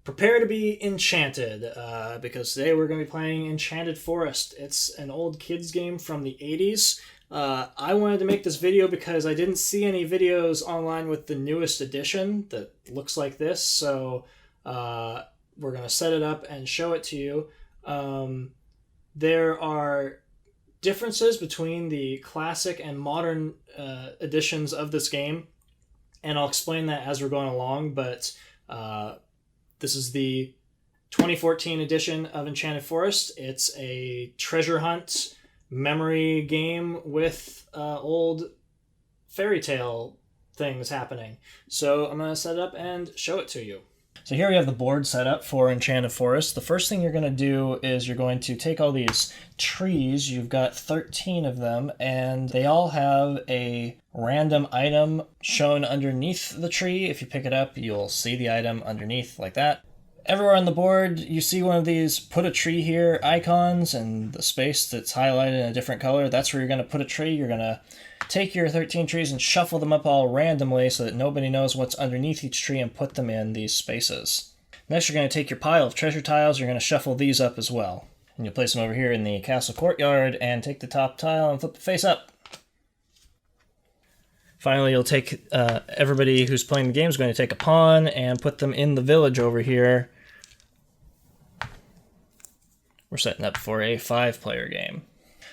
Prepare to be enchanted, because today we're going to be playing Enchanted Forest. It's an old kids game from the 80s. I wanted to make this video because I didn't see any videos online with the newest edition that looks like this, so we're going to set it up and show it to you. There are differences between the classic and modern editions of this game, and I'll explain that as we're going along, but this is the 2014 edition of Enchanted Forest. It's a treasure hunt memory game with old fairy tale things happening. So I'm going to set it up and show it to you. So here we have the board set up for Enchanted Forest. The first thing you're going to do is you're going to take all these trees. You've got 13 of them, and they all have a random item shown underneath the tree. If you pick it up, you'll see the item underneath like that. Everywhere on the board, you see one of these put a tree here icons, and the space that's highlighted in a different color, that's where you're going to put a tree. You're going to take your 13 trees and shuffle them up all randomly so that nobody knows what's underneath each tree and put them in these spaces. Next, you're going to take your pile of treasure tiles. You're going to shuffle these up as well. And you'll place them over here in the castle courtyard and take the top tile and flip the face up. Finally, you'll take everybody who's playing the game is going to take a pawn and put them in the village over here. We're setting up for a 5-player game.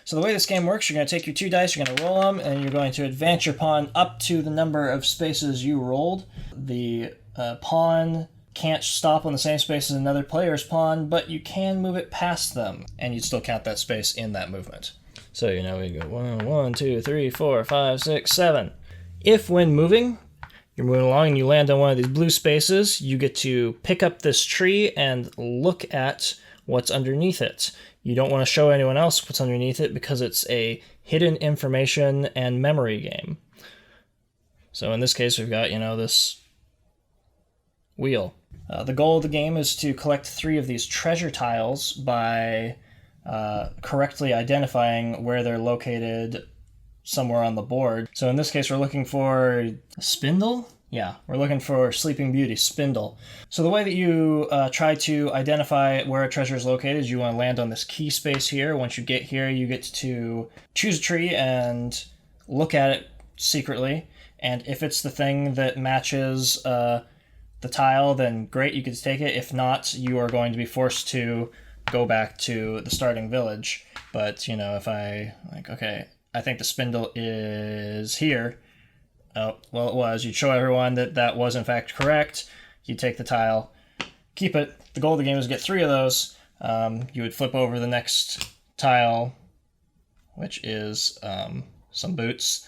So the way this game works, you're going to take your 2 dice, you're going to roll them, and you're going to advance your pawn up to the number of spaces you rolled. The pawn can't stop on the same space as another player's pawn, but you can move it past them, and you'd still count that space in that movement. So, we go 1, 2, 3, 4, 5, 6, 7. If when moving, you're moving along and you land on one of these blue spaces, you get to pick up this tree and look at what's underneath it. You don't want to show anyone else what's underneath it because it's a hidden information and memory game. So in this case, we've got, this wheel. The goal of the game is to collect 3 of these treasure tiles by correctly identifying where they're located somewhere on the board. So in this case, we're looking for a spindle? Yeah, we're looking for Sleeping Beauty, spindle. So the way that you try to identify where a treasure is located is you want to land on this key space here. Once you get here, you get to choose a tree and look at it secretly. And if it's the thing that matches the tile, then great, you can take it. If not, you are going to be forced to go back to the starting village. But, if I, okay, I think the spindle is here. Oh, well, it was. You'd show everyone that was, in fact, correct. You'd take the tile, keep it. The goal of the game is to get 3 of those. You would flip over the next tile, which is some boots.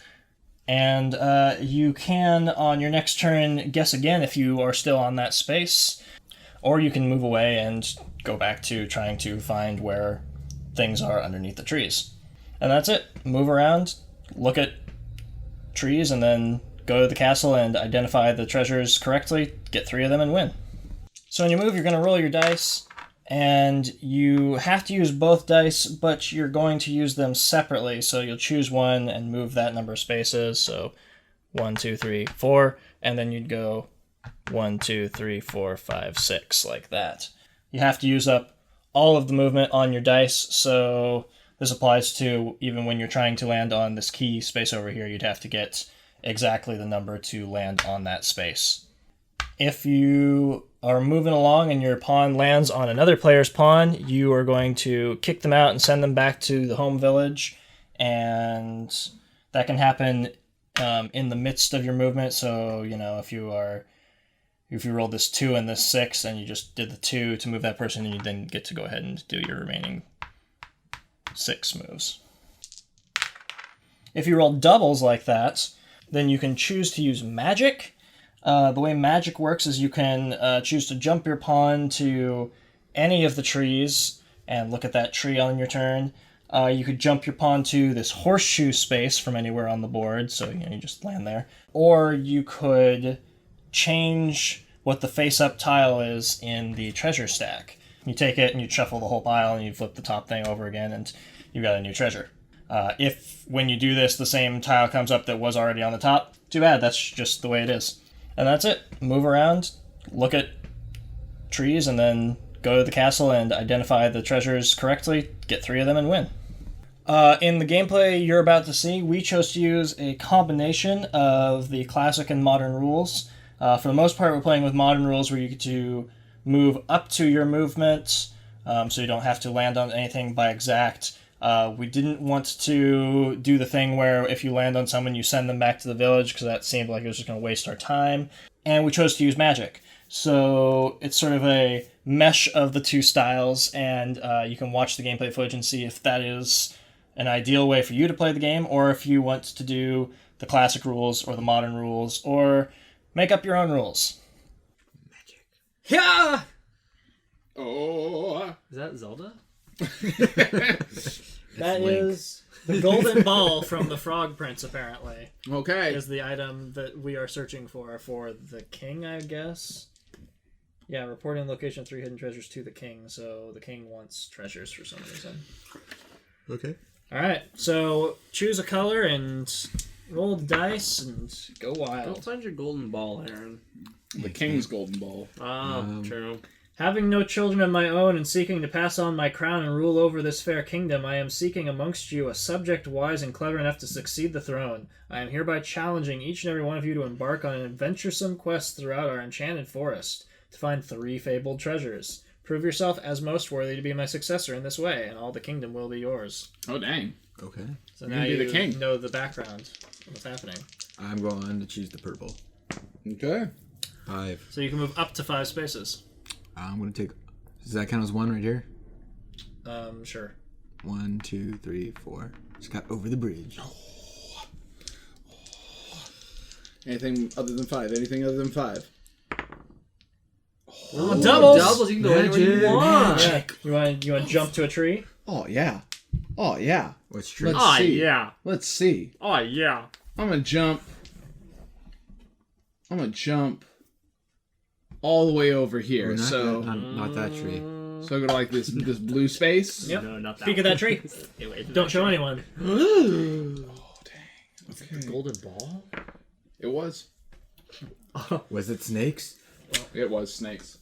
And you can, on your next turn, guess again if you are still on that space. Or you can move away and go back to trying to find where things are underneath the trees. And that's it. Move around, look at trees, and then go to the castle and identify the treasures correctly, get 3 of them, and win. So when you move, you're going to roll your dice, and you have to use both dice, but you're going to use them separately. So you'll choose one and move that number of spaces. So 1, 2, 3, 4, and then you'd go 1, 2, 3, 4, 5, 6, like that. You have to use up all of the movement on your dice, so this applies to even when you're trying to land on this key space over here, you'd have to get exactly the number to land on that space. If you are moving along and your pawn lands on another player's pawn, you are going to kick them out and send them back to the home village, and that can happen in the midst of your movement. So, if you rolled this 2 and this 6 and you just did the 2 to move that person, and you then get to go ahead and do your remaining 6 moves. If you roll doubles like that, then you can choose to use magic. The way magic works is you can choose to jump your pawn to any of the trees and look at that tree on your turn. You could jump your pawn to this horseshoe space from anywhere on the board, so you just land there. Or you could change what the face-up tile is in the treasure stack. You take it and you shuffle the whole pile and you flip the top thing over again and you've got a new treasure. If when you do this the same tile comes up that was already on the top, too bad, that's just the way it is. And that's it. Move around, look at trees and then go to the castle and identify the treasures correctly, get 3 of them, and win. In the gameplay you're about to see, we chose to use a combination of the classic and modern rules. For the most part, we're playing with modern rules where you get to move up to your movement, so you don't have to land on anything by exact. We didn't want to do the thing where if you land on someone, you send them back to the village, because that seemed like it was just going to waste our time. And we chose to use magic. So it's sort of a mesh of the two styles, and you can watch the gameplay footage and see if that is an ideal way for you to play the game, or if you want to do the classic rules or the modern rules, or make up your own rules. Magic. Yeah! Oh. Is that Zelda? That is the golden ball from the Frog Prince, apparently. Okay. Is the item that we are searching for the king, I guess. Yeah, reporting location 3 hidden treasures to the king, so the king wants treasures for some reason. Okay. Alright, so choose a color and roll the dice and go Don't wild. find your golden ball, Aaron. The king's golden ball. Oh, true. Having no children of my own and seeking to pass on my crown and rule over this fair kingdom, I am seeking amongst you a subject wise and clever enough to succeed the throne. I am hereby challenging each and every one of you to embark on an adventuresome quest throughout our enchanted forest to find 3 fabled treasures. Prove yourself as most worthy to be my successor in this way, and all the kingdom will be yours. Oh, dang. Okay. So You now can be you the king. know the background of what's happening. I'm going to choose the purple. Okay. 5. So you can move up to 5 spaces. I'm going to take... Does that count as 1 right here? Sure. 1, 2, 3, 4. Just got over the bridge. Anything other than 5? Anything other than 5? Oh, doubles! Doubles, you can go anywhere you want. Yeah. You want to jump to a tree? Oh, yeah. Oh, yeah. What's true? Let's Oh, see. yeah. Let's see. Oh, yeah. I'm gonna jump all the way over here. Not So not that tree. I go to like this blue space. Yep. No, not that Peek at that tree. Stay away from Don't that show tree. anyone. Okay. Golden ball? It was. Was it snakes? It was snakes.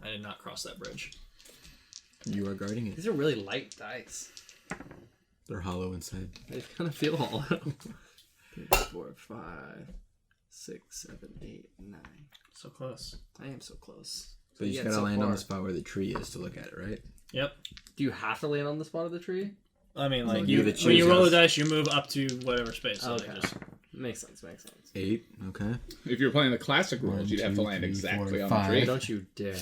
I did not cross that bridge. You are guarding it. These are really light dice. They're hollow inside. They kind of feel hollow. 3, 4, 5, 6, 7, 8, 9. So close. I am so close. So you just Yeah, gotta so land on far. the spot where the tree is to look at it, right? Yep. Do you have to land on the spot of the tree? I mean, like, you you, get to when you choose roll the us. dice, you move up to whatever space. So Okay. like, just... Makes sense, makes sense. 8. Okay. If you're playing the classic rules, 1, you'd have to 2, land 3, exactly 4, on 5. the tree. Don't you dare.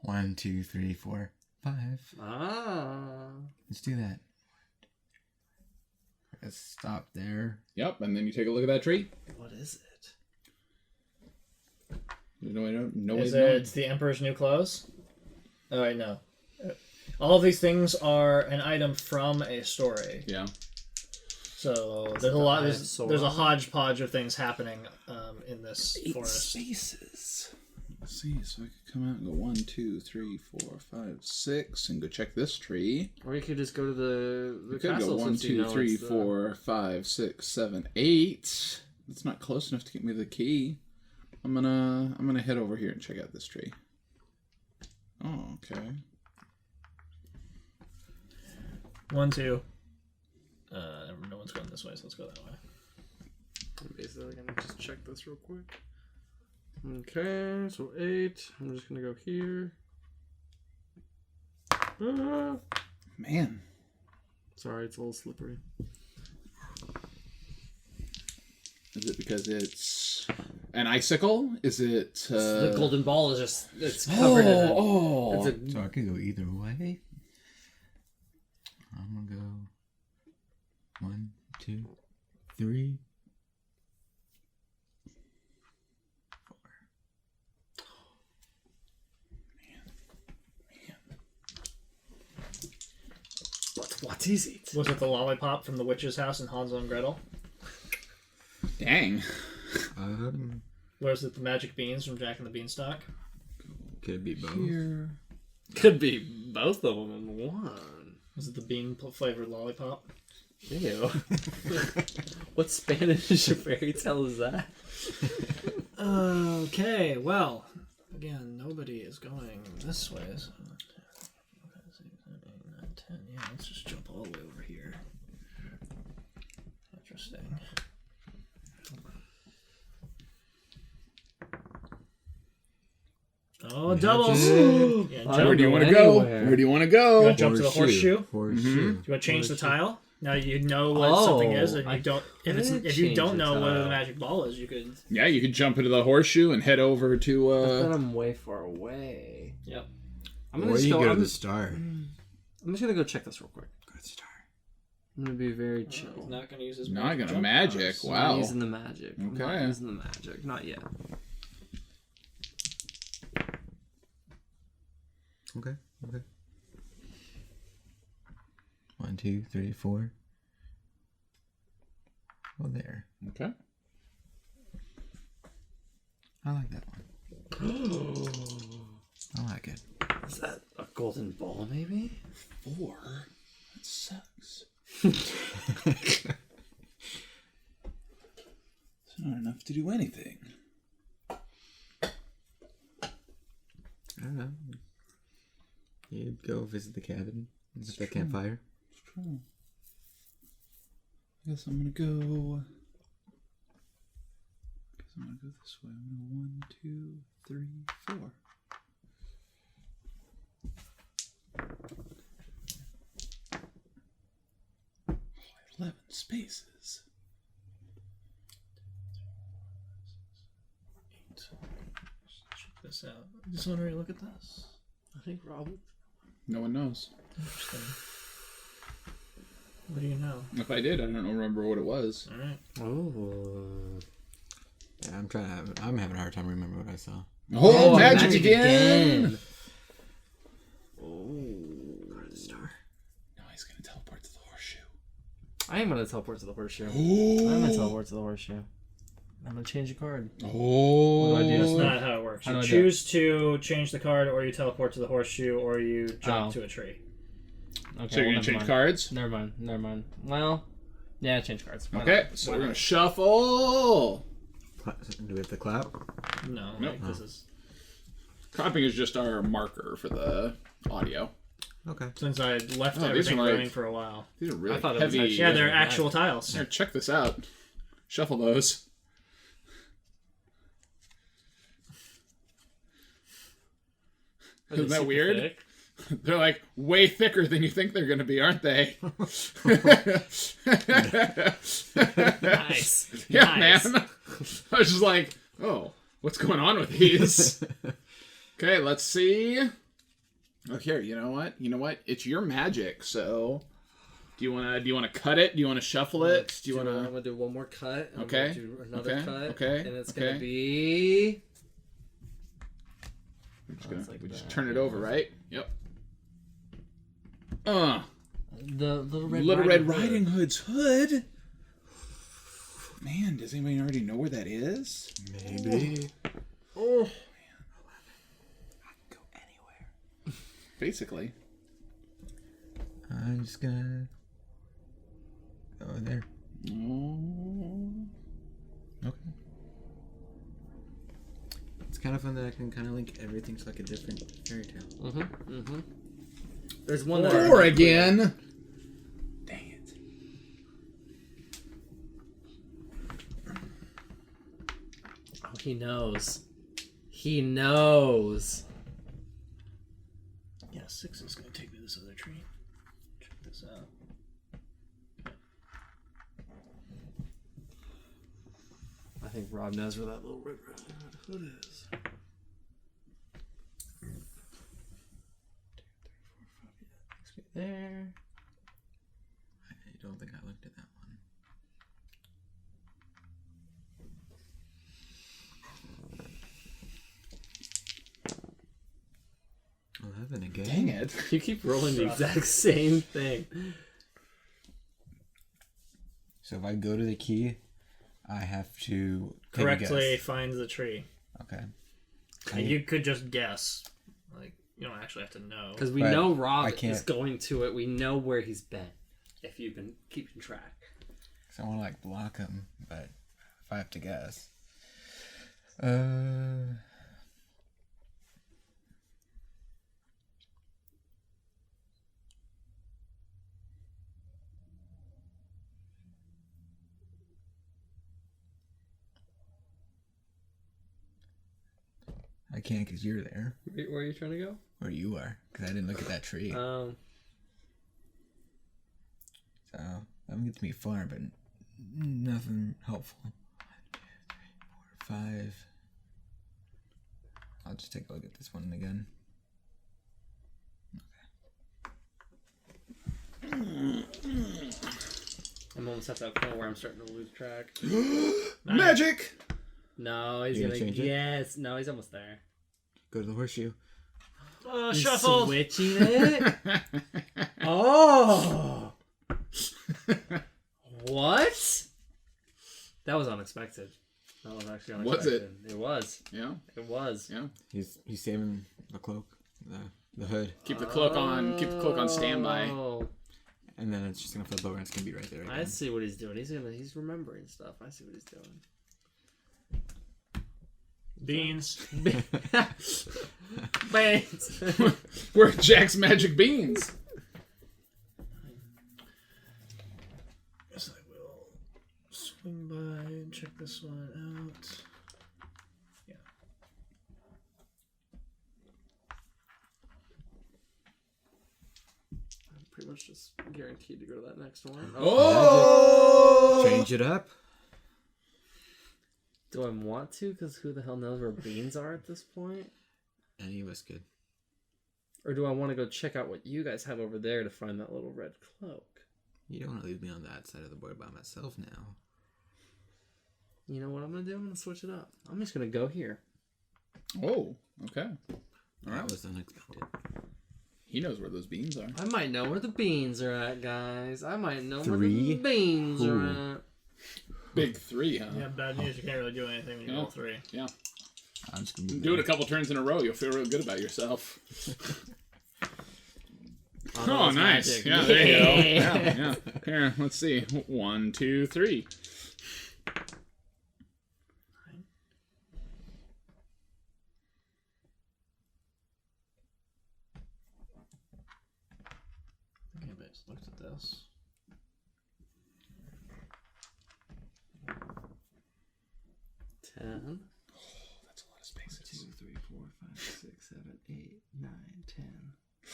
1, 2, 3, 4, 5. Ah. Let's do that. Let's stop there. Yep, and then you take a look at that tree. What is it? There's no way to Is know. it the Emperor's New Clothes? Oh, wait, no. All of these things are an item from a story. Yeah. So there's a lot. Eye of There's a Sauron? hodgepodge of things happening in this forest. Spaces. Let's see, so I could come out and go 1, 2, 3, 4, 5, 6, and go check this tree. Or you could just go to the We could castle go 1, since you 2, know 3, it's the- 4, 5, 6, 7, 8. It's not close enough to get me the key. I'm gonna head over here and check out this tree. Oh, okay. 1, 2. No one's going this way, so let's go that way. I'm basically gonna just check this real quick. Okay, so 8. I'm just gonna go here. Ah. Man. Sorry, it's a little slippery. Is it because it's an icicle? Is it The golden ball is just—it's covered in it. Oh, It's So I could go either way. I'm gonna go 1, 2, 3. But what is it? Was it the lollipop from the witch's house in Hansel and Gretel? dang. Was it the magic beans from Jack and the Beanstalk? Could it be both? Here. Could be both of them in one. Was it the bean flavored lollipop? Ew. What Spanish fairy tale is that? Okay, well, Again, nobody is going this way. So... 10. Yeah, let's just jump all the way over here. Interesting. Oh, doubles! Yeah, Where do you want to go? Where do you want to go? You want to jump to the horseshoe? Horseshoe. Do you want to change the tile? Now you know what something is, and you don't. If you don't know what the magic ball is, you could. Yeah, you could jump into the horseshoe and head over to. But I'm way far away. Yep. I'm Or gonna you just go to the star. I'm just gonna go check this real quick. Go to the star. I'm gonna be very chill. He's not going to use his. Not gonna jump magic. powers. I'm Wow. not using the magic. I'm not Okay. using the magic. Not yet. Okay. Okay. 1, 2, 3, 4. Oh, there. Okay. I like that one. I like it. Is that a golden ball, maybe? 4. That sucks. It's not enough to do anything. I don't know. You'd go visit the cabin with the campfire. It's true. I guess I'm gonna go. I'm gonna go this way. I'm gonna go 1, 2, 3, 4. 11 spaces. Check this out. Does someone already look at this? I think Rob. No one knows. Interesting. What do you know? If I did, I don't remember what it was. All right. Oh. Yeah, I'm having a hard time remembering what I saw. Oh, magic again! Oh. Star. No, he's gonna teleport to the horseshoe. I am gonna teleport to the horseshoe. Oh. I'm gonna teleport to the horseshoe. I'm gonna change a card. Oh. What do I do? That's not how it works. How You do I do choose to change the card, or you teleport to the horseshoe, or you jump Oh. to a tree. Okay, So you're gonna change cards? Never mind. Never mind. Well, yeah, change cards. Why Okay, not? so Why we're not? gonna shuffle. Do we have to clap? No, Nope. like, this is Clapping is just our marker for the audio. Okay. since I left Oh, these everything are like- running for a while. These are really I thought it was heavy. actually- Yeah, they're Yeah. actual tiles. Here, check this out. Shuffle those. Are they Isn't that super weird? thick? They're like way thicker than you think they're gonna be, aren't they? Nice. Yeah, Nice. man. I was just like, oh, what's going on with these? Okay, let's see. Oh, here, you know what? You know what? It's your magic, so do you wanna cut it? Do you wanna shuffle it? Do you I'm wanna gonna do one more cut. I'm Okay, gonna do another okay, cut. okay, And it's okay. gonna be. just like we just that. turn it over, right? Yep. The Little Red Riding Hood's hood. Man, does anybody already know where that is? Maybe. Oh, man. I can go anywhere. Basically. I'm just gonna go there. Oh. Okay. It's kind of fun that I can kind of link everything to like a different fairy tale. Mm-hmm. Mm-hmm. There's one that. 4 again. Dang it. Oh, he knows. He knows. Yeah, 6 is going to take me to this other tree. Check this out. I think Rob knows where that little Red Hood is. There. I don't think I looked at that one. 11 again. Dang it. You keep rolling the exact same thing. So if I go to the key, I have to take a Correctly guess. find the tree. Okay. And you could just guess. Like, you don't actually have to know. Because we But know I Rob can't- is going to it. We know where he's been. If you've been keeping track. So I want to like block him, but if I have to guess, can't because you're there. Where are you trying to go? Or you are, because I didn't look at that tree. So, that one gets me far, but nothing helpful. 1, 2, 3, 4, 5. I'll just take a look at this one again. I'm almost at that point where I'm starting to lose track. Magic. No, he's You gonna. gonna change it? Yes. No, he's almost there. Go to the horseshoe. Shuffle. Switching it. Oh. What? That was unexpected. That was actually Was unexpected. it? It was. Yeah. It was. Yeah. He's saving the cloak, the hood, Keep the cloak on. Keep the cloak on standby. Oh, and then it's just gonna flip over and it's gonna be right there. I Again. see what he's doing. He's remembering stuff. I see what he's doing. Beans. Beans. We're Jack's magic beans. Yes, I will swing by and check this one out. Yeah. I'm pretty much just guaranteed to go to that next one. Oh! Change it up. Do I want to? Because who the hell knows where beans are at this point? Any of us good. Or do I want to go check out what you guys have over there to find that little red cloak? You don't want to leave me on that side of the board by myself now. You know what I'm going to do? I'm going to switch it up. I'm just going to go here. Oh, okay. That was unexpected. He knows where those beans are. I might know where the beans are at, guys. I might know where 3? the beans are Ooh. at. Big 3, huh? Yeah, bad news. You can't really do anything when you roll 3. Yeah. I'm just gonna move Do it a couple turns in a row. You'll feel real good about yourself. Oh, that's nice. magic. Yeah, there you go. Yeah. Yeah. Here, let's see. 1, 2, 3. I think anybody's looked at this. Ten. That's a lot of spaces. 2, 3, 4, 5, 6, 7, 8, 9,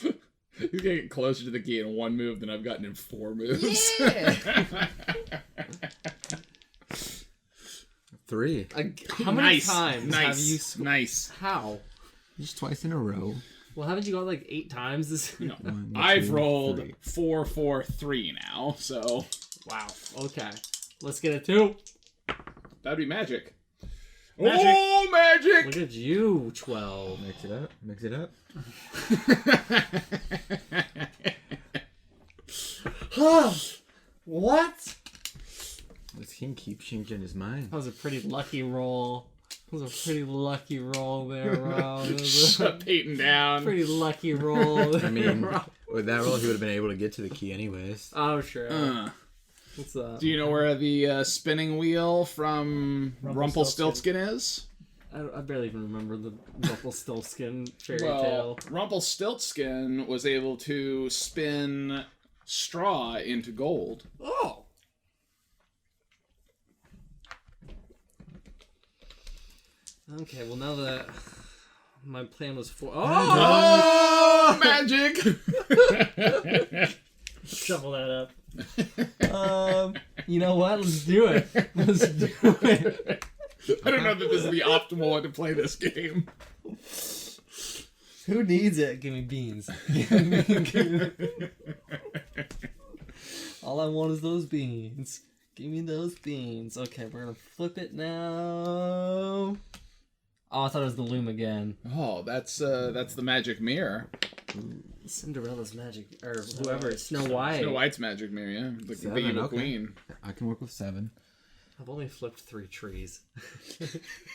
10. He's gonna get closer to the key in 1 move than I've gotten in 4 moves. 3. How many times have you... Nice. How? Just twice in a row. Well, haven't you got like 8 times this... No. 1, I've 2, rolled 3. 4, 4, 3 now, so Wow. Okay. Let's get it 2. that'd be magic. Magic. Oh, magic! Look at you, 12. Mix it up. Mix it up. What? This king keeps changing his mind. That was a pretty lucky roll. That was a pretty lucky roll there, Rob. That was a Shut Peyton down. pretty lucky roll. I mean, with that roll, he would have been able to get to the key anyways. Oh, sure. What's up? Do you know where the spinning wheel from Rumpelstiltskin is? I barely even remember the Rumpelstiltskin fairy Well, tale. Rumpelstiltskin was able to spin straw into gold. Oh! Okay, well now that my plan was for... Oh, magic! Shuffle that up. You know what? Let's do it. Let's do it. I don't know that this is the optimal way to play this game. Who needs it? Give me beans. All I want is those beans. Give me those beans. Okay, we're gonna flip it now. Oh, I thought it was the loom again. Oh, that's the magic mirror. Cinderella's magic, or whoever, Snow White. Snow White's magic mirror, yeah. The 7, evil okay. queen. I can work with 7. I've only flipped 3 trees.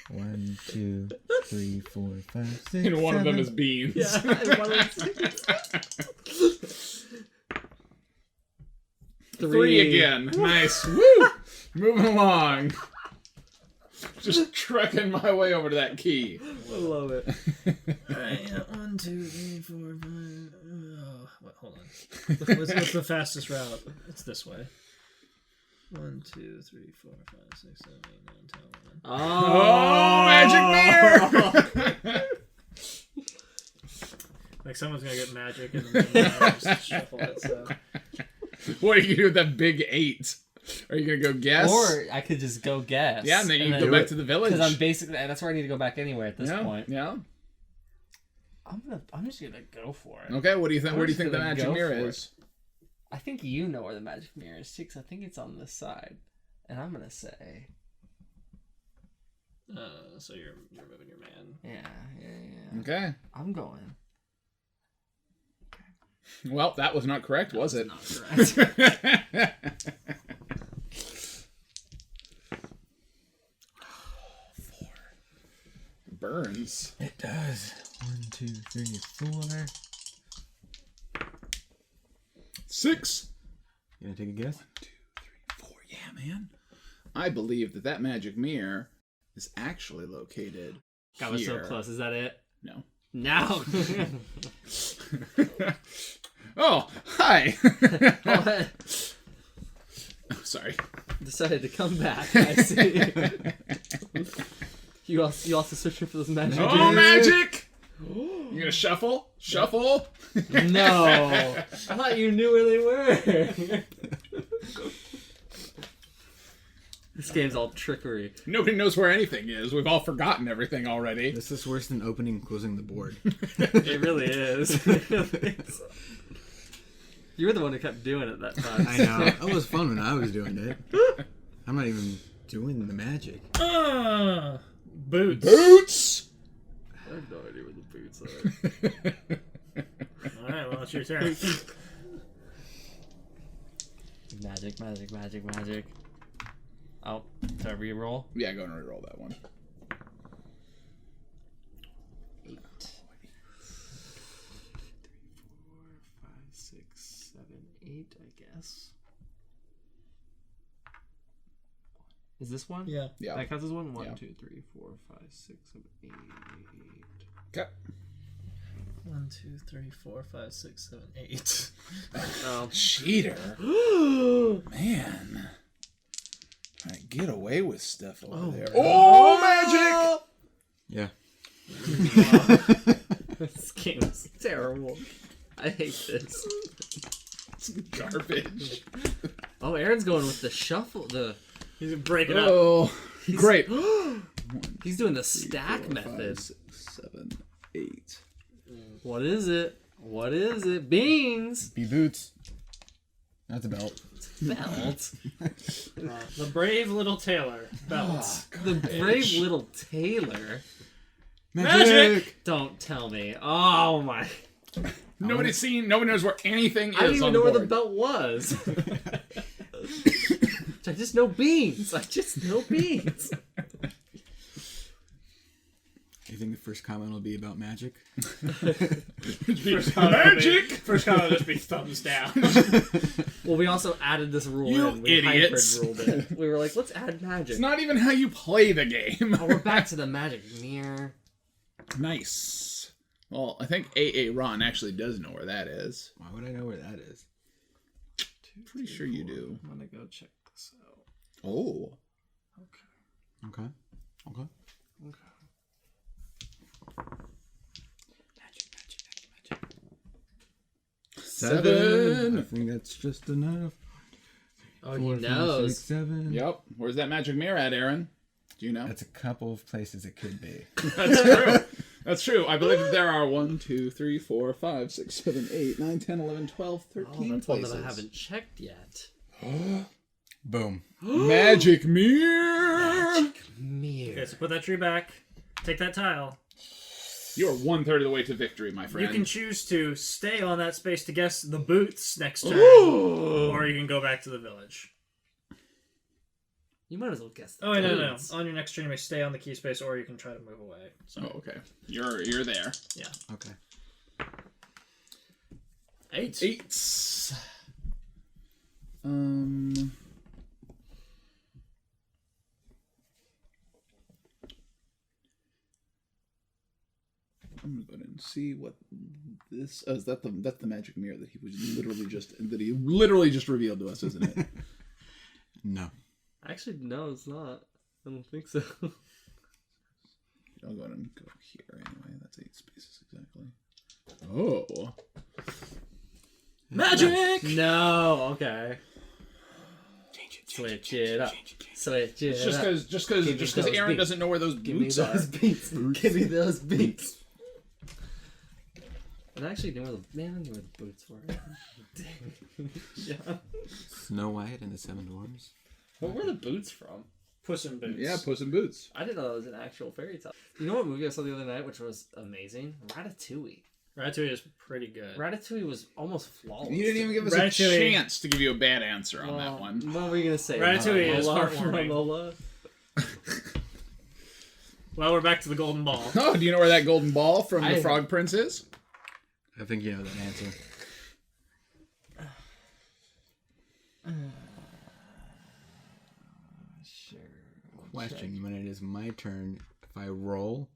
1, 2, 3, 4, 5, 6. And one of them 7. is beans. Three again. Nice. Woo! Moving along. Just trekking my way over to that key. I love it. Alright, 1, 2, 3, 4, 5. Oh, wait, hold on. What's the fastest route? It's this way. 1, 2, 3, 4, 5, 6, 7, 8, 9, 10, 11. Oh, Oh, magic mirror! someone's gonna get magic and then just shuffle it. So What are you gonna do with that big 8? Are you gonna go guess? Or I could just go guess. yeah, and then you go back to the village. Because I'm basically that's where I need to go back anyway at this point. Yeah. I'm just gonna go for it. Okay. What do you think? I'm Where do you just think the gonna magic go mirror for is? I think you know where the magic mirror is too, because I think it's on this side, and I'm gonna say, so you're moving your man. yeah. Okay. I'm going. Well, that was not correct, was it? Not correct. Burns. It does. 1, 2, 3, 4. 6. You gonna take a guess? 1, 2, 3, 4. Yeah, man. I believe that magic mirror is actually located God, we're so here. close. Is that it? No. No. Oh, hi. What? Sorry. Decided to come back. I see. You also searching for those magic? Oh, magic! You gonna shuffle? Shuffle? No. I thought you knew where they were. This game's all trickery. Nobody knows where anything is. We've all forgotten everything already. This is worse than opening and closing the board. It really is. You were the one who kept doing it that time. I know. It was fun when I was doing it. I'm not even doing the magic. Boots. Boots! I have no idea where the boots are. All right, well, it's your turn. Magic. Oh, do I re-roll? Yeah, go and reroll that one. 8. 4, 5, 6, 7, 8, I guess. Is this one? Yeah. Yeah. That counts as one? 1, Yeah. 2, 3, 4, 5, 6, 7, 8. Okay. 1, 2, 3, 4, 5, 6, 7, 8. Oh. Cheater. Man. Trying to get away with stuff over there. Oh, magic! Yeah. This game is terrible. I hate this. It's garbage. Oh, Aaron's going with the shuffle. He's gonna break it up. Oh, great. He's doing the stack 4, 5, method. 6, 7, 8. What is it? What is it? Beans! Be boots. That's a belt. Belt. The brave little tailor. Belt. The brave little tailor. Magic! Don't tell me. Oh my. Nobody's seen, nobody knows where anything is I didn't even on know the where the board. belt was. I just know beans. You think the first comment will be about magic? First magic! First comment will just be thumbs down. Well, we also added this rule You in. We idiots. hybrid ruled it. We were like, let's add magic. It's not even how you play the game. Oh, we're back to the magic mirror. Nice. Well, I think AA Ron actually does know where that is. Why would I know where that is? Pretty sure you do. I'm gonna go check this out. Oh. Okay. Okay. 7. I think that's just enough. Oh, 4, he 5, knows. 6, 7. Yep. Where's that magic mirror at, Aaron? Do you know? That's a couple of places it could be. That's true. That's true. I believe that there are 1, 2, 3, 4, 5, 6, 7, 8, 9, 10, 11, 12, 13 Oh, that's one places. that I haven't checked yet. Boom. Magic mirror! Mirror. Okay, so put that tree back. Take that tile. You are 1/3 of the way to victory, my friend. You can choose to stay on that space to guess the boots next turn, Ooh. or you can go back to the village. You might as well guess. The Oh, wait, no. boots. On your next turn, you may stay on the key space, or you can try to move away. So, Oh, okay. You're there. yeah. Okay. 8. 8. I'm gonna go ahead and see what this. Oh, is that that's the magic mirror that he literally just revealed to us, isn't it? No. Actually, no, it's not. I don't think so. I'll go ahead and go here anyway. That's 8 spaces exactly. Oh. Magic! No, okay. Change it. Switch it up. Switch it Just up. because Give me those Aaron beats. doesn't know where those Give me boots are. those beats. Give me those beats. And I actually knew where the boots were. Dang. Yeah. Snow White and the Seven Dwarfs. What were the boots from? Puss in Boots. Yeah, Puss in Boots. I didn't know it was an actual fairy tale. You know what movie I saw the other night, which was amazing? Ratatouille. Ratatouille is pretty good. Ratatouille was almost flawless. You didn't even give us a Ratatouille. chance to give you a bad answer on that one. What were you gonna say? Ratatouille is Lola? heartwarming. Lola? Well, we're back to the golden ball. Oh, do you know where that golden ball from the I- Frog Prince is? I think you know that answer. Sure. Question: when it is my turn, if I roll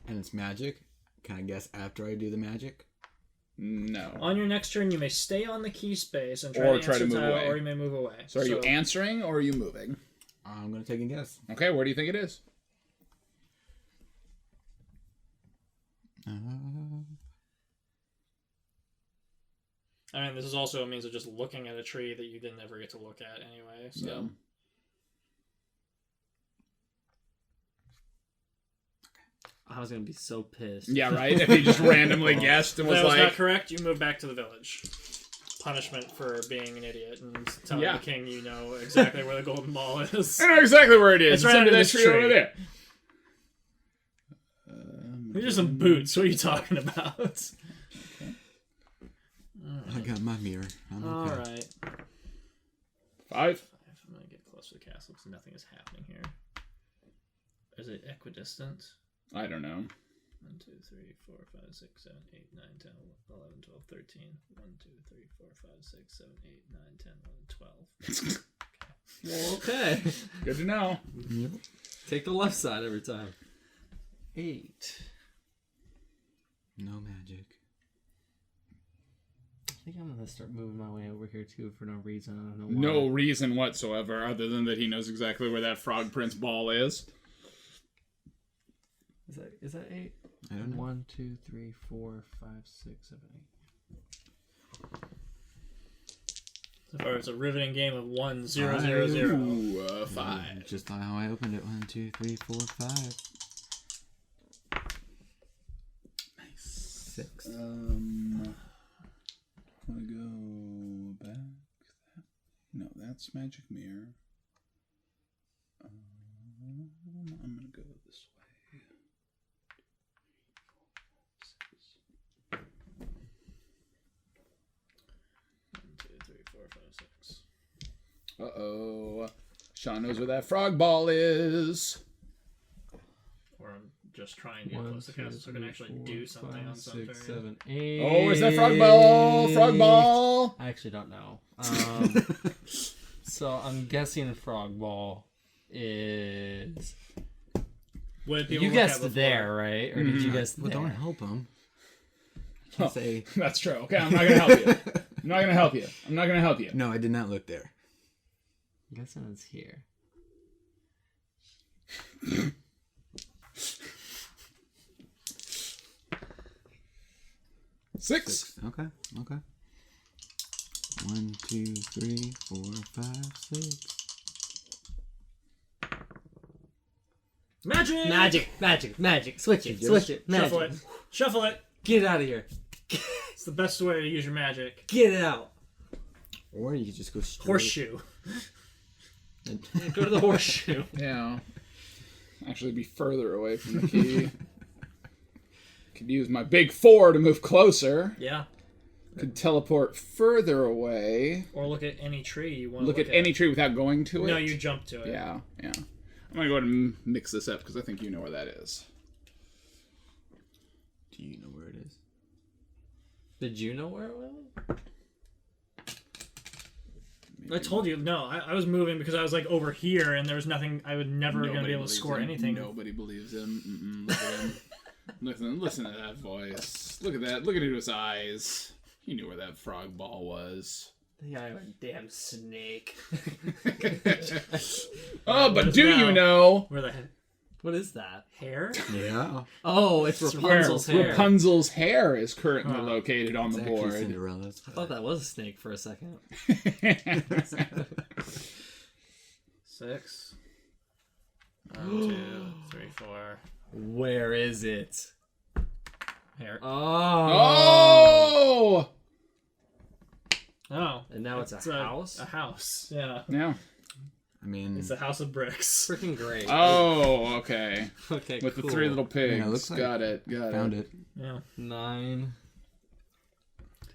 and it's magic, can I guess after I do the magic? No. On your next turn, you may stay on the key space and Or try try to to answer move tile, away. or you may move away. So are you answering or are you moving? I'm gonna take a guess. Okay, where do you think it is? I mean, this is also a means of just looking at a tree that you didn't ever get to look at anyway. So Yeah. I was gonna be so pissed. Yeah, right? If he just randomly guessed and if was that was not like, correct, you move back to the village. Punishment for being an idiot and telling Yeah. the king you know exactly where the golden ball is. I know exactly where it is. It's right under under that this tree tree. over there. These are some boots. What are you talking about? I got my mirror. I'm All okay. right. 5. I'm gonna get close to the castle because nothing is happening here. Is it equidistant? I don't know. 1, 2, 3, 4, 5, 6, 7, 8, 9, 10, 11, 12, 13. 1, 2, 3, 4, 5, 6, 7, 8, 9, 10, 11, 12. Well, okay. Good to know. Yep. Take the left side every time. 8. No magic. I think I'm gonna start moving my way over here too for no reason. I don't know why. No reason whatsoever other than that he knows exactly where that Frog Prince ball is. Is that 8? I don't know. 1, 2, 3, 4, 5, 6, 7, 8. So far, it's a riveting game of 1, 0, 0, 0. Ooh, 5. Just like how I opened it. 1, 2, 3, 4, 5. 6. I'm gonna go back. No, that's Magic Mirror. I'm gonna go this way. 1, 2, 3, 4, 5, 6. Uh-oh. Sean knows where that frog ball is. Or I'm just trying to get close to the castle so I can actually do something on some 6, turn. 7, 8. Oh, is that frog ball? Frog ball! I actually don't know. So I'm guessing frog ball is. What did people You look at guessed before? there, right? Or did you guess Well, there? don't help him. You can't say. That's true. Okay, I'm not gonna help you. I'm not gonna help you. I'm not gonna help you. No, I did not look there. I'm guessing it's here. Six. Okay. Okay. 1, 2, 3, 4, 5, 6. Magic! Magic. Switch it. Shuffle it. Shuffle it. Get out of here. It's the best way to use your magic. Get it out. Or you could just go straight. Horseshoe. Go to the horseshoe. Yeah. Actually, be further away from the key. Could use my big 4 to move closer. Yeah. Could teleport further away. Or look at any tree you want to Look at any tree without going to it. No, you jump to it. Yeah, yeah. I'm gonna go ahead and mix this up because I think you know where that is. Do you know where it is? Did you know where it was? I told you, no, I was moving because I was like over here and there was nothing, I would never going to Nobody be able to believes score him. anything. Nobody believes him. Look at him. Listen to that voice. Look at that. Look into his eyes. He knew where that frog ball was. Yeah, I'm a damn snake. Oh, but What do is you now? know Where the heck? What is that? Hair? Yeah. Oh, it's Rapunzel's hair. Rapunzel's hair is currently located on the It's actually board. Cinderella's. I thought that was a snake for a second. 6. 1, 2, 3, 4. Where is it? Hair. Oh. Oh! Oh. And now it's a house? A house. Yeah. Yeah. I mean, It's a house of bricks. Freaking great. Oh, okay. Okay, With cool. the 3 little pigs. Yeah, it looks like- got it. found it. Yeah. 9,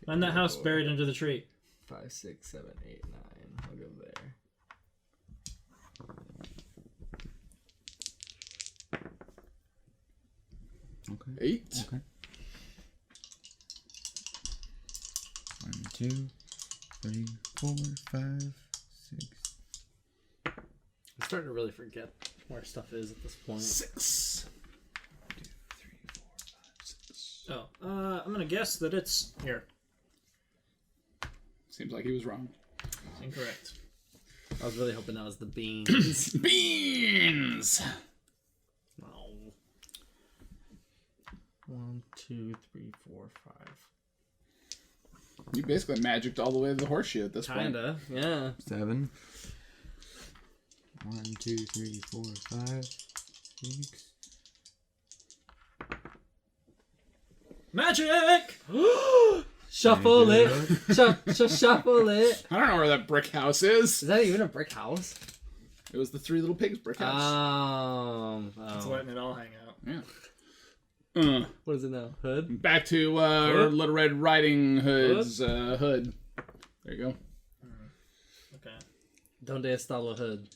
Find that house buried under the tree. 5, 6, 7, 8, 9. I'll go there. Okay. 8. Okay. 1, 2, 3, 4, 5, 6. I'm starting to really forget where stuff is at this point. 6. Oh. I'm gonna guess that it's here. Seems like he was wrong. It's incorrect. I was really hoping that was the beans. Beans! No. 1, 2, 3, 4, 5. You basically magicked all the way to the horseshoe at this point. Kinda, yeah. 7. 1, 2, 3, 4, 5, 6. Magic! Shuffle it. Shuffle it. I don't know where that brick house is. Is that even a brick house? It was the 3 little pigs brick house. It's letting it all hang out. Yeah. What is it now? Hood? Back to Little Red Riding Hood's hood. There you go. Okay. Donde está la hood?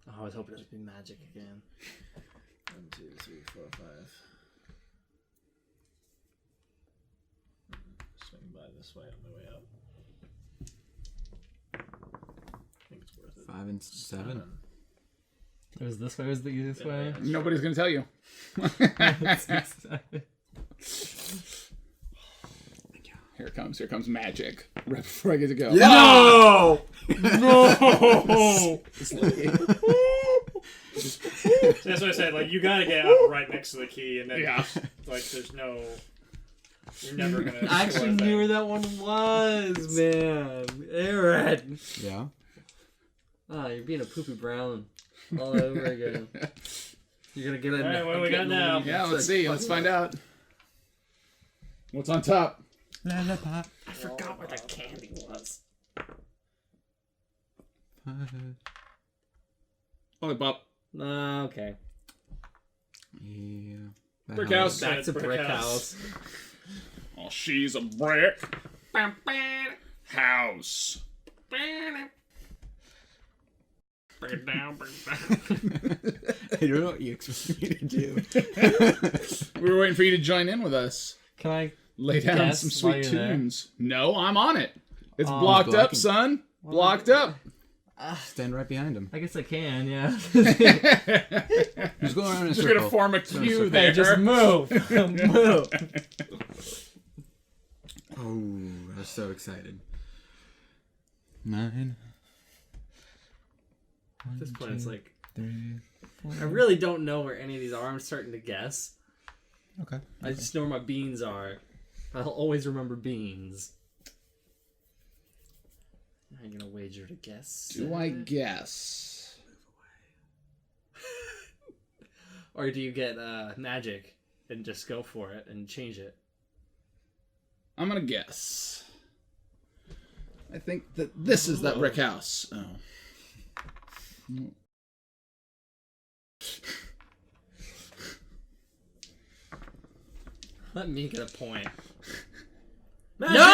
Oh, I was hoping it would be magic again. 1, 2, 3, 4, 5. Swing by this way on my way up. I think it's worth it. 5 and 7. It was this way was the easiest way? Nobody's going to tell you. Here it comes magic. Right before I get to go. No! No! That's what I said. Like, you gotta get up right next to the key, and then Yeah. like, there's no. You're never gonna. I actually knew where that one was, man. Aaron. Yeah. Ah, you're being a poopy brown all over again. You're gonna get a. Alright, what do we got now? Yeah, let's see. Let's find out. What's on top? Lollipop. I forgot where that candy was. Lollipop. Okay. Yeah. That Brick helps. house. Back to brick house. Oh, she's a brick. House. Bring it down, bring it down. I don't know what you expect me to do. We were waiting for you to join in with us. Can I? Lay down Guess some while sweet you're there. tunes. No, I'm on it. It's Oh, blocked up, blocking. son. Blocked up. Stand right behind him. I guess I can, yeah. Just go around in a Just circle. gonna form a queue Hey, there. just move. Move. Oh, I was so excited. 9. At this point, it's like 3, 4. I really don't know where any of these are. I'm starting to guess. Okay. I just know where my beans are. I'll always remember beans. I'm gonna wager to guess. Do I guess? Or do you get magic and just go for it and change it? I'm gonna guess. I think that this is that brick house. Oh. Let me get a point. Magic! No!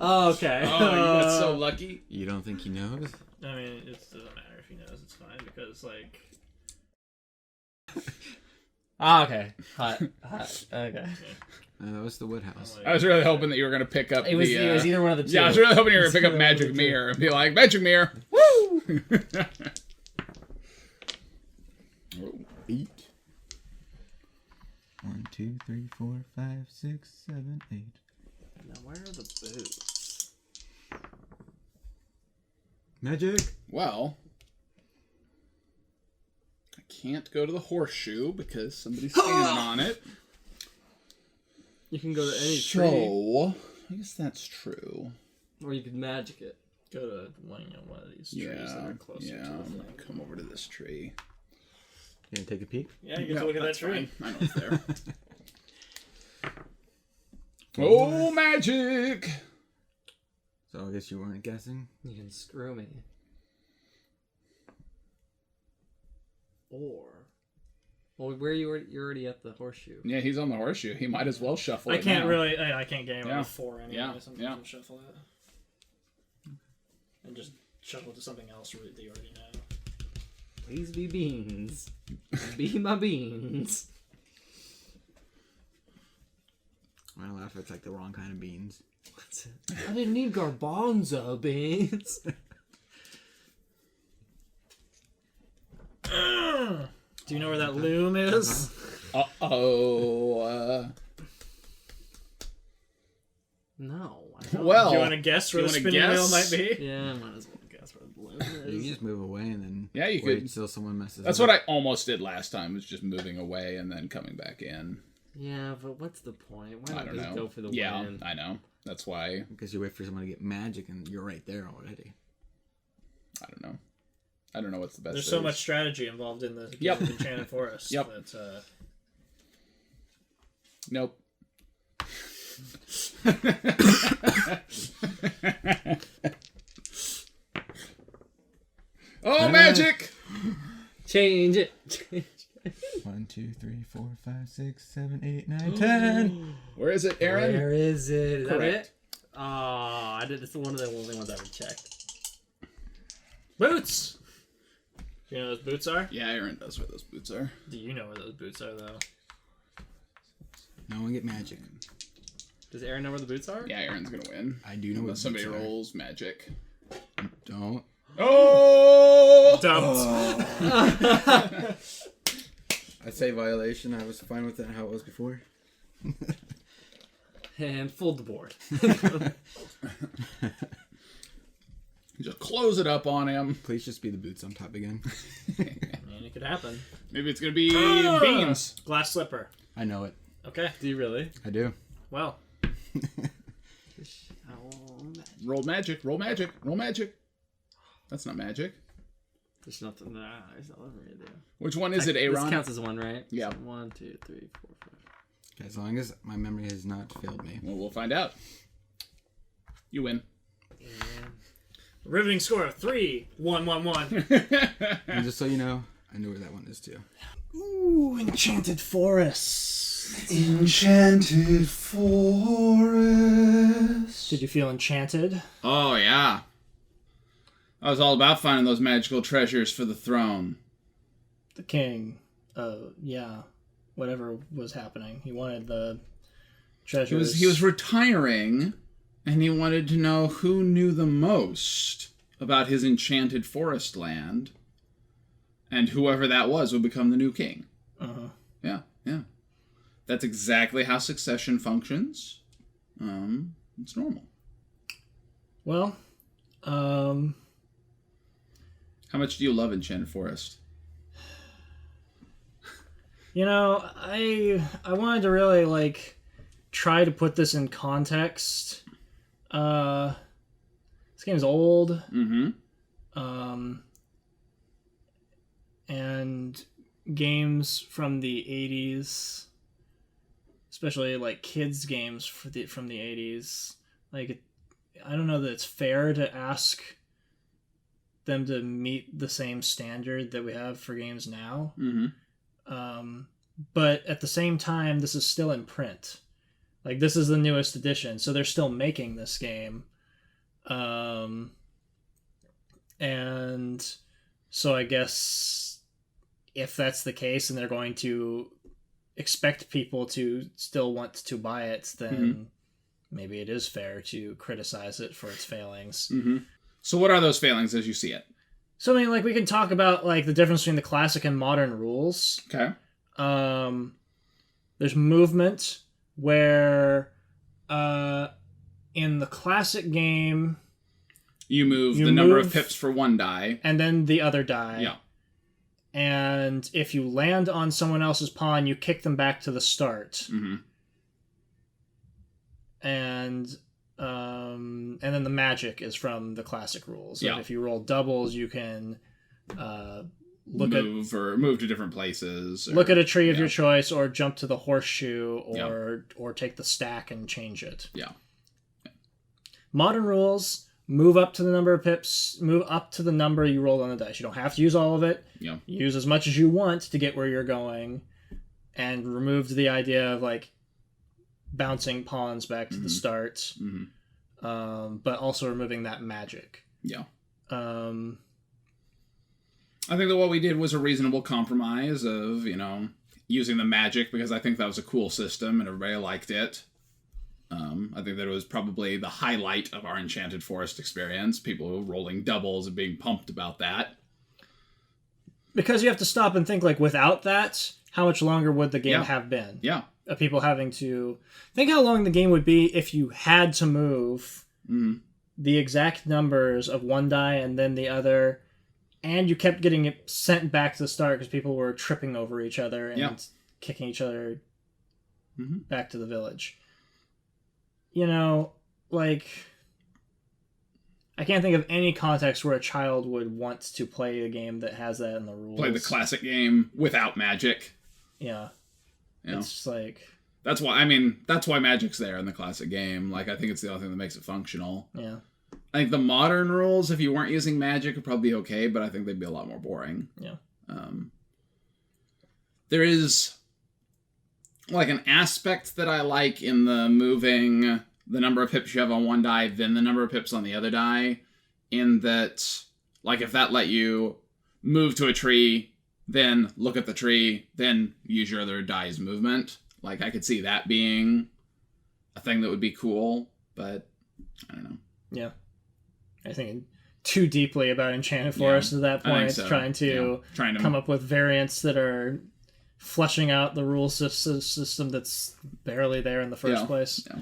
Oh, okay. Oh, you got so lucky. You don't think he knows? I mean, it doesn't matter if he knows. It's fine because, like. Okay. Hot. Okay. That was the Woodhouse. I was really hoping that you were gonna pick up It was the. either one of the two. Yeah, I was really hoping you were gonna pick up It's either one of Magic the two. Mirror and be like, Magic Mirror. Woo! 8. 1, 2, 3, 4, 5, 6, 7, 8. Now, where are the boots? Magic. Well, I can't go to the horseshoe because somebody's standing on it. You can go to any tree, So, I guess that's true. or you could magic it. Go to one of these trees that are closer to I'm the gonna thing. come over to this tree. You gonna take a peek? Yeah, you get to look at that that's tree. fine. I know it's there. Oh, magic! So I guess you weren't guessing. You can screw me. Or, well, where you're already at the horseshoe. Yeah, he's on the horseshoe. He might as well shuffle I it can't now. really. I can't get anywhere Yeah. with 4 anyway. Yeah, So I'm yeah. gonna shuffle it and just shuffle to something else that you already know. Please be beans. Be my beans. I laugh. It's like the wrong kind of beans. What's it? I didn't need garbanzo beans. Do you know where that loom is? Uh-oh. No. I don't. Well, Do you want to guess where you the wanna spinning wheel guess? might be? Yeah, I might as well guess where the loom You can is. just move away and then Yeah, you wait could. until someone messes That's up. what I almost did last time, was just moving away and then coming back in. Yeah, but what's the point? Why I not don't just know. go for the Yeah, win? I know. That's why, Because you wait for someone to get magic and you're right there already. I don't know. I don't know what's the best. There's so much strategy involved in the game of Enchanted Forest. Yep. That, Nope. Oh, magic! Change it. 1, 2, 3, 4, 5, 6, 7, 8, 9, 10. Where is it, Aaron? Where is it? Is that Correct. it? Oh, I did. It's one of the only ones I ever checked. boots! Do you know where those boots are? Yeah, Aaron knows where those boots are. Do you know where those boots are, though? No one get magic. Does Aaron know where the boots are? Yeah, Aaron's gonna win. I do know what Unless somebody boots are. rolls magic. Don't. Oh! Dumped. I'd say violation. I was fine with that how it was before. And fold the board. Just close it up on him. Please just be the boots on top again. I mean, it could happen. Maybe it's gonna be Ah! beans. Glass slipper. I know it. Okay. Do you really? I do. Well, Roll magic. Roll magic. Roll magic. That's not magic. There's nothing there. There's nothing to do. Which one is it, This Aaron? counts as one, right? Yeah. So 1, 2, 3, 4, 5. As long as my memory has not failed me. Well, we'll find out. You win. riveting score of 3-1-1-1. And just so you know, I knew where that one is too. Ooh, Enchanted Forest. Enchanted forest. Did you feel enchanted? Oh, yeah. I was all about finding those magical treasures for the throne. The king. Yeah. Whatever was happening. He wanted the treasures. He was retiring, and he wanted to know who knew the most about his enchanted forest land, and whoever that was would become the new king. Uh-huh. Yeah, yeah. That's exactly how succession functions. It's normal. Well, How much do you love Enchanted Forest? you know, I wanted to really like try to put this in context. This game's old. Mm-hmm. And games from the 80s, especially like kids games from the 80s, like I don't know that it's fair to ask them to meet the same standard that we have for games now. Mm-hmm. But at the same time, this is still in print. Like, this is the newest edition, so they're still making this game. And so I guess if that's the case and they're going to expect people to still want to buy it, then maybe it is fair to criticize it for its failings. Mm-hmm. So what are those failings as you see it? So, I mean, like, we can talk about, like, the difference between the classic and modern rules. Okay. There's movement where in the classic game You move You the number of move- pips for one die. and then the other die. Yeah. And if you land on someone else's pawn, you kick them back to the start. Mm-hmm. And then the magic is from the classic rules. Yeah. And if you roll doubles, you can look Move to different places. look at a tree of yeah. your choice, or jump to the horseshoe, Yeah. or take the stack and change it. Yeah. Modern rules: move up to the number of pips. Move up to the number you rolled on the dice. You don't have to use all of it. Yeah. Use as much as you want to get where you're going, and removed the idea of like bouncing pawns back to the start. Mm-hmm. But also removing that magic. Yeah. Um, I think that what we did was a reasonable compromise of, using the magic because I think that was a cool system and everybody liked it. I think that it was probably the highlight of our Enchanted Forest experience. People rolling doubles and being pumped about that. because you have to stop and think, like, without that, how much longer would the game Yeah. have been? Yeah. Of people having to think how long the game would be if you had to move Mhm. the exact numbers of one die and then the other, and you kept getting it sent back to the start because people were tripping over each other and Yeah. kicking each other Mhm. back to the village. You know, like, I can't think of any context where a child would want to play a game that has that in the rules. Play the classic game without magic. Yeah. You know? It's just like, That's why Magic's there in the classic game. Like, I think it's the only thing that makes it functional. yeah. I think the modern rules, if you weren't using magic, would probably be okay, but I think they'd be a lot more boring. Yeah. There is like an aspect that I like in the moving the number of pips you have on one die, then the number of pips on the other die, in that, like, if that let you move to a tree, then look at the tree, then use your other die's movement. Like, I could see that being a thing that would be cool, but I don't know. Yeah. I think too deeply about Enchanted Forest at that I think point, so. trying to Yeah. Trying to come up with variants that are fleshing out the rule system that's barely there in the first Yeah. place. Yeah.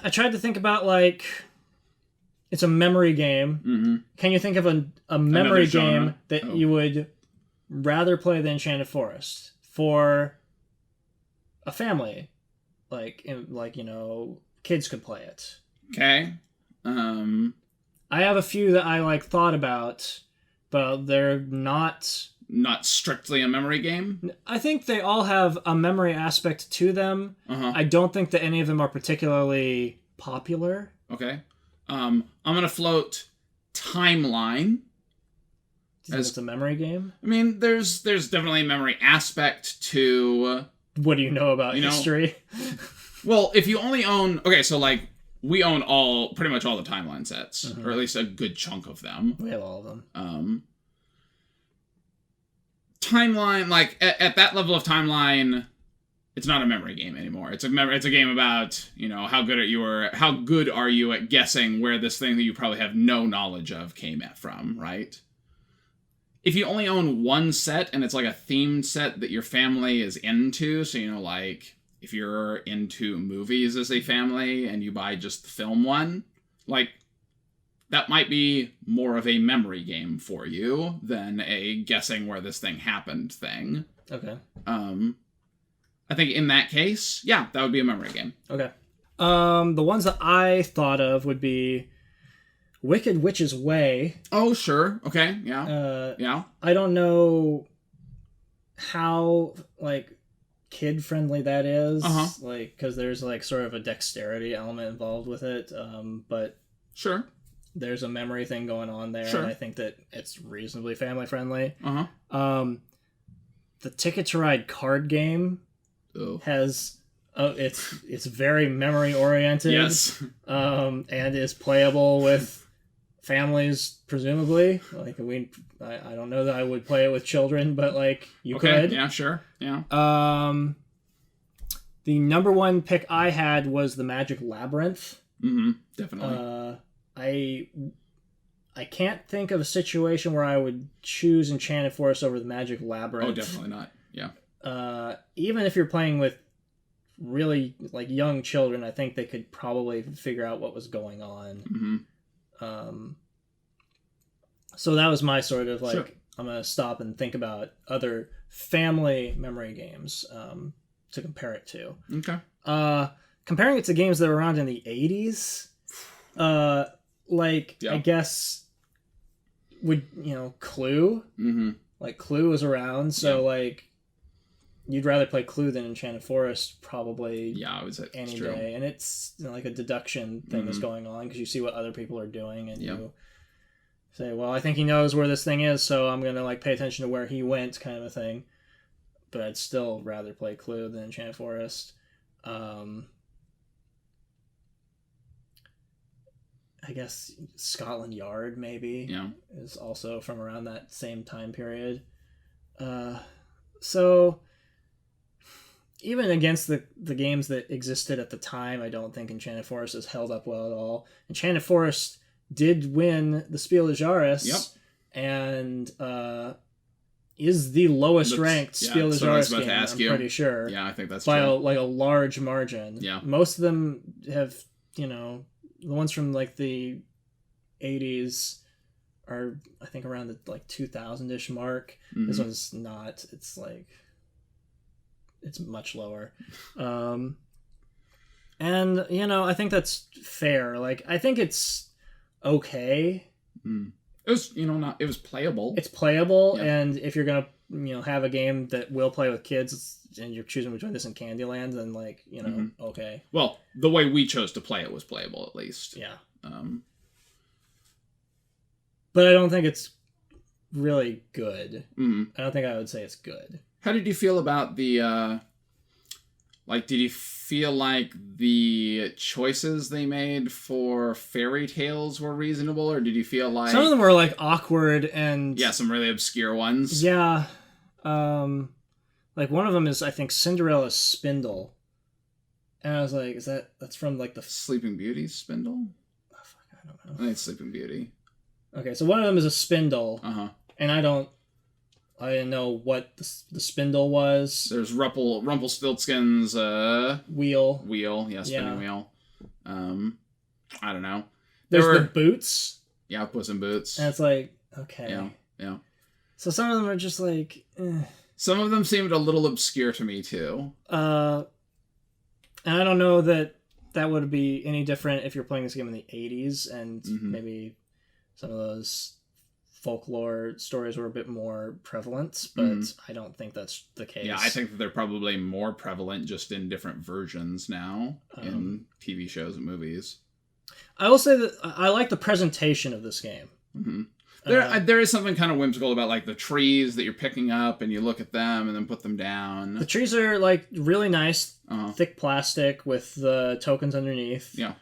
I tried to think about, like, it's a memory game. Mm-hmm. Can you think of a memory genre? game that Oh. you would rather play than Enchanted Forest for a family? Like, kids could play it. Okay. I have a few that I thought about, but they're not. Not strictly a memory game. I think they all have a memory aspect to them. Uh-huh. I don't think that any of them are particularly popular. Okay. I'm gonna float Timeline. Do you think it's a memory game? I mean, there's definitely a memory aspect to. What do you know about You know- history? Well, if you only own, okay, so like we own pretty much all the Timeline sets, Mm-hmm. or at least a good chunk of them. We have all of them. Timeline, like at that level of Timeline, it's not a memory game anymore. It's a game about, how good are you at guessing where this thing that you probably have no knowledge of came from, right? If you only own one set and it's like a themed set that your family is into, so like if you're into movies as a family and you buy just the film one, like that might be more of a memory game for you than a guessing where this thing happened thing. Okay. I think in that case, yeah, that would be a memory game. Okay. The ones that I thought of would be Wicked Witch's Way. Oh, sure. Okay. Yeah. Yeah. I don't know how, kid friendly that is. Uh-huh. Because there's, sort of a dexterity element involved with it. But Sure. there's a memory thing going on there. Sure. And I think that it's reasonably family friendly. Uh-huh. The Ticket to Ride card game Oh. has... it's very memory oriented. Yes. And is playable with families, presumably. I don't know that I would play it with children, but you Okay. could. Yeah, sure. Yeah. The number one pick I had was the Magic Labyrinth. Mm-hmm. Definitely. I can't think of a situation where I would choose Enchanted Forest over the Magic Labyrinth. Oh, definitely not. Yeah. Even if you're playing with really like young children, I think they could probably figure out what was going on. So that was my sort of like, Sure. I'm gonna stop and think about other family memory games to compare it to. Okay. Comparing it to games that were around in the 80s, like Yeah. I guess would Clue. Like Clue was around, so like you'd rather play Clue than Enchanted Forest probably. Yeah, I would say that's any true. day, and it's like a deduction thing is going on because you see what other people are doing, and you say, well, I think he knows where this thing is, so I'm gonna like pay attention to where he went, kind of a thing. But I'd still rather play Clue than Enchanted Forest. I guess Scotland Yard maybe is also from around that same time period. So even against the games that existed at the time, I don't think Enchanted Forest has held up well at all. Enchanted Forest did win the Spiel des Jahres, and is the lowest ranked Spiel des Jahres game, I'm pretty sure. Yeah, I think that's by true. a large margin. Yeah. Most of them have, the ones from like the 80s are, I think, around the like 2000-ish mark. This one's not. It's like, it's much lower. And, I think that's fair. Like, I think it's okay. It was, it was playable. It's playable, and if you're gonna, have a game that will play with kids, and you're choosing between this and Candyland, then like, okay. Well, the way we chose to play it was playable, at least. Yeah. But I don't think it's really good. I don't think I would say it's good. How did you feel about the, did you feel like the choices they made for fairy tales were reasonable, or did you feel like... Some of them were, like, awkward and... Yeah, some really obscure ones. Yeah. Like, one of them is, I think, Cinderella's Spindle. And I was like, that's from, like, the... Sleeping Beauty's Spindle? Oh, fuck, I don't know. I think it's Sleeping Beauty. Okay, so one of them is a spindle. Uh-huh. And I didn't know what the spindle was. There's Rumpelstiltskin's wheel. Spinning wheel. I don't know. There's the boots. Yeah, Puss in Boots. And it's like, okay. Yeah. So some of them are just like, Some of them seemed a little obscure to me too. And I don't know that would be any different if you're playing this game in the 80s, and maybe some of those folklore stories were a bit more prevalent, but I don't think that's the case. Yeah, I think that they're probably more prevalent, just in different versions now in TV shows and movies. I will say that I like the presentation of this game. There is something kind of whimsical about like the trees that you're picking up, and you look at them and then put them down. The trees are like really nice, thick plastic with the tokens underneath. Yeah.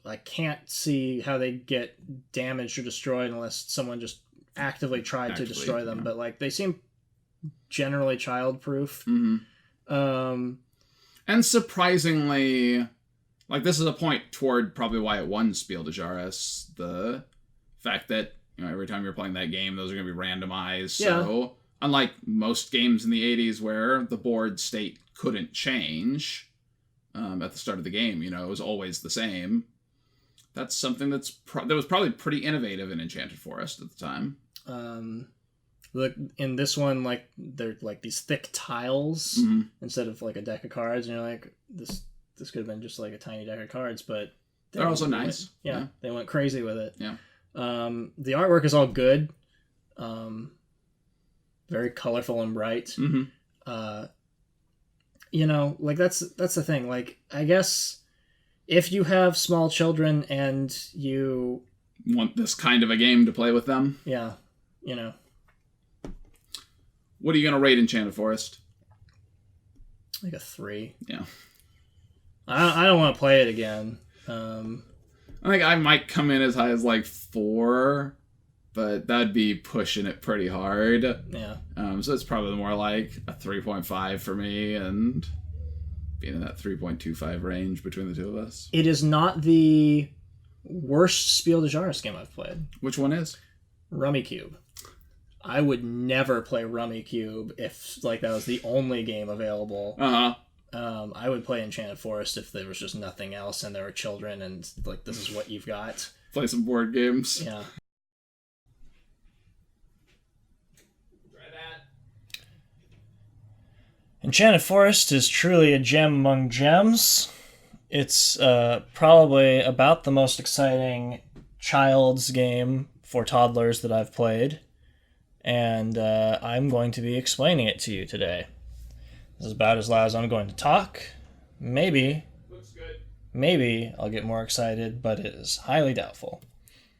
I can't see how they get damaged or destroyed unless someone just actively tried to destroy them, but like they seem generally childproof. And surprisingly, like, this is a point toward probably why it won Spiel des Jahres, the fact that every time you're playing that game, those are going to be randomized. So unlike most games in the 80s where the board state couldn't change at the start of the game, it was always the same. That's something that was probably pretty innovative in Enchanted Forest at the time. Look, in this one, like, they're like these thick tiles instead of like a deck of cards, and you're like, this could have been just like a tiny deck of cards, but they're also nice. They went crazy with it. Yeah. The artwork is all good. Very colorful and bright. Like that's the thing. Like, I guess if you have small children and you want this kind of a game to play with them, what are you going to rate Enchanted Forest? Like a 3. Yeah. I don't want to play it again. I think I might come in as high as like 4, but that'd be pushing it pretty hard. Yeah. So it's probably more like a 3.5 for me, and being in that 3.25 range between the two of us. It is not the worst Spiel des Jahres game I've played. Which one is? Rummikub. I would never play Rummikub if like that was the only game available. I would play Enchanted Forest if there was just nothing else and there were children and like this is what you've got. Play some board games. Yeah. Enchanted Forest is truly a gem among gems. It's probably about the most exciting child's game for toddlers that I've played, and I'm going to be explaining it to you today. This is about as loud as I'm going to talk. Maybe Looks good. Maybe I'll get more excited, but it is highly doubtful.